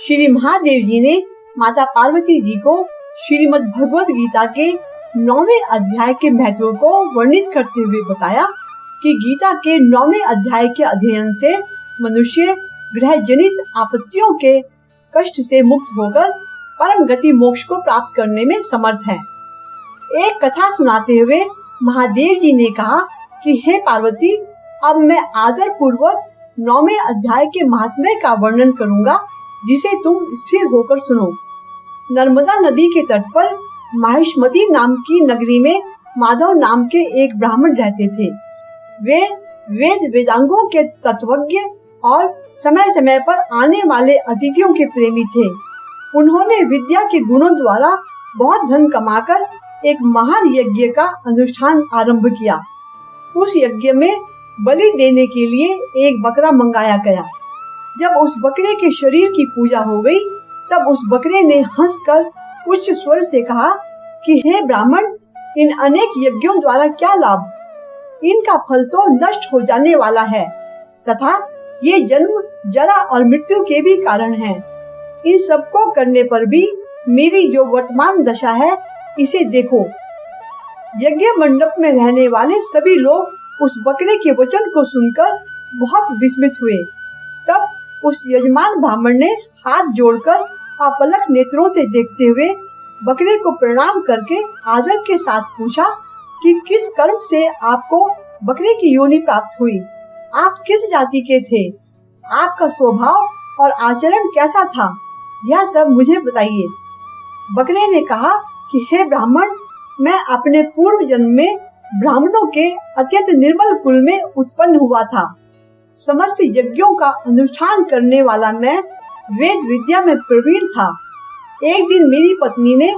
श्री महादेव जी ने माता पार्वती जी को श्रीमद् भगवद गीता के 9वें अध्याय के महत्व को वर्णित करते हुए बताया कि गीता के 9वें अध्याय के अध्ययन से मनुष्य ग्रह जनित आपत्तियों के कष्ट से मुक्त होकर परम गति मोक्ष को प्राप्त करने में समर्थ है। एक कथा सुनाते हुए महादेव जी ने कहा कि हे पार्वती, अब मैं आदर पूर्वक 9वें अध्याय के महात्म्य का वर्णन करूंगा, जिसे तुम स्थिर होकर सुनो। नर्मदा नदी के तट पर माहिष्मती नाम की नगरी में माधव नाम के एक ब्राह्मण रहते थे। वे वेद वेदांगों के तत्वज्ञ और समय समय पर आने वाले अतिथियों के प्रेमी थे। उन्होंने विद्या के गुणों द्वारा बहुत धन कमाकर एक महान यज्ञ का अनुष्ठान आरंभ किया। उस यज्ञ में बलि देने के लिए एक बकरा मंगाया गया। जब उस बकरे के शरीर की पूजा हो गई, तब उस बकरे ने हंसकर उच्च स्वर से कहा कि हे ब्राह्मण, इन अनेक यज्ञों द्वारा क्या लाभ? इनका फल तो नष्ट हो जाने वाला है तथा ये जन्म, जरा और मृत्यु के भी कारण है। इन सबको करने पर भी मेरी जो वर्तमान दशा है, इसे देखो। यज्ञ मंडप में रहने वाले सभी लोग उस बकरे के वचन को सुनकर बहुत विस्मित हुए। तब उस यजमान ब्राह्मण ने हाथ जोड़कर अपलक नेत्रों से देखते हुए बकरे को प्रणाम करके आदर के साथ पूछा कि किस कर्म से आपको बकरे की योनि प्राप्त हुई? आप किस जाति के थे? आपका स्वभाव और आचरण कैसा था? यह सब मुझे बताइए। बकरे ने कहा कि हे ब्राह्मण, मैं अपने पूर्व जन्म में ब्राह्मणों के अत्यंत निर्मल कुल में उत्पन्न हुआ था। समस्त यज्ञों का अनुष्ठान करने वाला मैं वेद विद्या में प्रवीण था। एक दिन मेरी पत्नी ने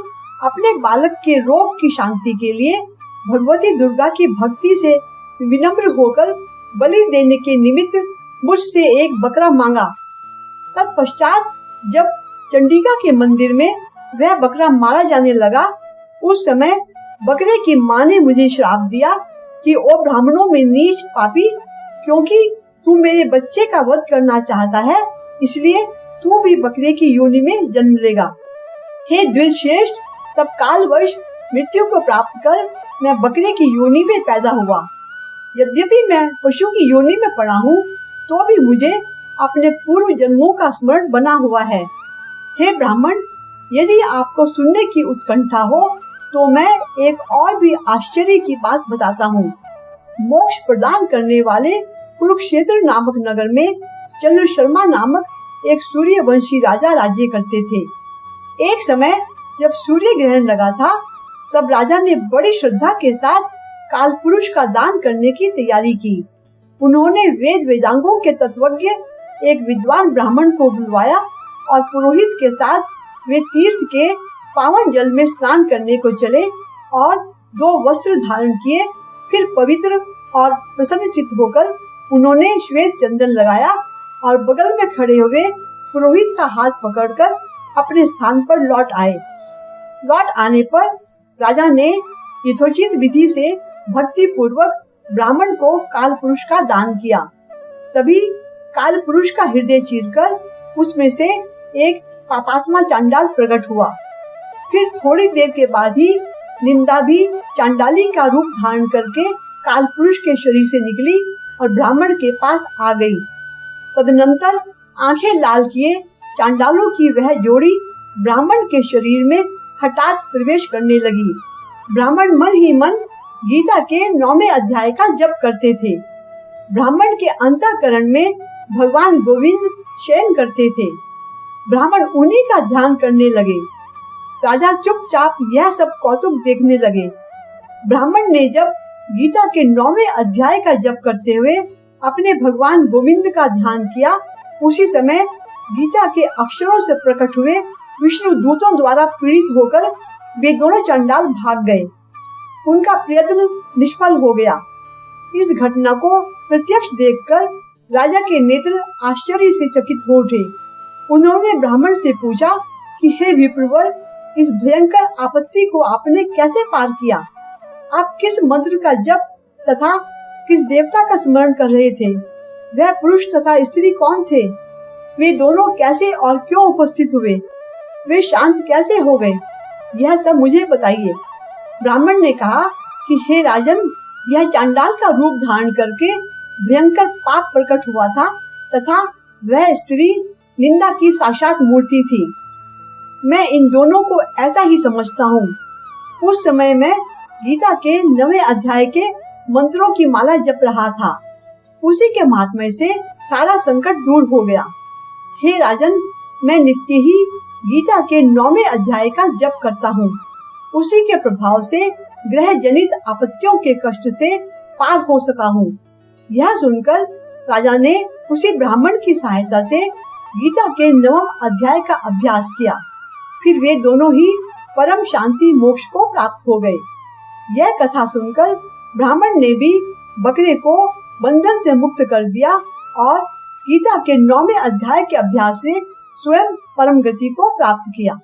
अपने बालक के रोग की शांति के लिए भगवती दुर्गा की भक्ति से विनम्र होकर बलि देने के निमित्त मुझसे एक बकरा मांगा। तत्पश्चात जब चंडिका के मंदिर में वह बकरा मारा जाने लगा, उस समय बकरे की माँ ने मुझे श्राप दिया कि ओ ब्राह्मणों में नीच पापी, क्योंकि तू मेरे बच्चे का वध करना चाहता है, इसलिए तू भी बकरे की योनि में जन्म लेगा। हे द्विजश्रेष्ठ, तब कालवश मृत्यु को प्राप्त कर मैं बकरे की योनि में पैदा हुआ। यद्यपि मैं पशु की योनि में पड़ा हूँ, तो भी मुझे अपने पूर्व जन्मों का स्मरण बना हुआ है। हे ब्राह्मण, यदि आपको सुनने की उत्कंठा हो तो मैं एक और भी आश्चर्य की बात बताता हूँ। मोक्ष प्रदान करने वाले कुरुक्षेत्र नामक नगर में चंद्रशर्मा नामक एक सूर्यवंशी राजा राज्य करते थे। एक समय जब सूर्य ग्रहण लगा था, तब राजा ने बड़ी श्रद्धा के साथ काल पुरुष का दान करने की तैयारी की। उन्होंने वेद वेदांगों के तत्वज्ञ एक विद्वान ब्राह्मण को बुलवाया और पुरोहित के साथ वे तीर्थ के पावन जल में स्नान करने को चले और 2 वस्त्र धारण किए। फिर पवित्र और प्रसन्न चित्त होकर उन्होंने श्वेत चंदन लगाया और बगल में खड़े हुए पुरोहित का हाथ पकड़कर अपने स्थान पर लौट आए। लौट आने पर राजा ने यथोचित विधि से भक्ति पूर्वक ब्राह्मण को काल पुरुष का दान किया। तभी काल पुरुष का हृदय चीरकर उसमें से एक पापात्मा चांडाल प्रकट हुआ। फिर थोड़ी देर के बाद ही निंदा भी चांडाली का रूप धारण करके काल पुरुष के शरीर से निकली और ब्राह्मण के पास आ गई। तदनंतर आंखें लाल किए चांडालों की वह जोड़ी ब्राह्मण के शरीर में हठात प्रवेश करने लगी। ब्राह्मण मन ही मन गीता के 9वें अध्याय का जप करते थे। ब्राह्मण के अंतःकरण में भगवान गोविंद शयन करते थे। ब्राह्मण उन्हीं का ध्यान करने लगे। राजा चुपचाप यह सब कौतुक देखने लगे। ब्राह्मण ने जब गीता के 9वें अध्याय का जप करते हुए अपने भगवान गोविंद का ध्यान किया, उसी समय गीता के अक्षरों से प्रकट हुए विष्णु दूतों द्वारा पीड़ित होकर वे दोनों चंडाल भाग गए। उनका प्रयत्न निष्फल हो गया। इस घटना को प्रत्यक्ष देखकर राजा के नेत्र आश्चर्य से चकित हो उठे। उन्होंने ब्राह्मण से पूछा कि हे विप्रवर, इस भयंकर आपत्ति को आपने कैसे पार किया? आप किस मंत्र का जप तथा किस देवता का स्मरण कर रहे थे? वह पुरुष तथा स्त्री कौन थे? वे दोनों कैसे और क्यों उपस्थित हुए, वे शांत कैसे हो गए, यह सब मुझे बताइए। ब्राह्मण ने कहा कि हे राजन, यह चांडाल का रूप धारण करके भयंकर पाप प्रकट हुआ था तथा वह स्त्री निंदा की साक्षात मूर्ति थी। मैं इन दोनों को ऐसा ही समझता हूँ। उस समय मैं गीता के 9वें अध्याय के मंत्रों की माला जप रहा था। उसी के महात्म्य से सारा संकट दूर हो गया। हे राजन, मैं नित्य ही गीता के 9वें अध्याय का जप करता हूँ। उसी के प्रभाव से ग्रह जनित आपत्तियों के कष्ट से पार हो सका हूँ। यह सुनकर राजा ने उसी ब्राह्मण की सहायता से गीता के 9वें अध्याय का अभ्यास किया। फिर वे दोनों ही परम शांति मोक्ष को प्राप्त हो गए। यह कथा सुनकर ब्राह्मण ने भी बकरे को बंधन से मुक्त कर दिया और गीता के 9वें अध्याय के अभ्यास से स्वयं परम गति को प्राप्त किया।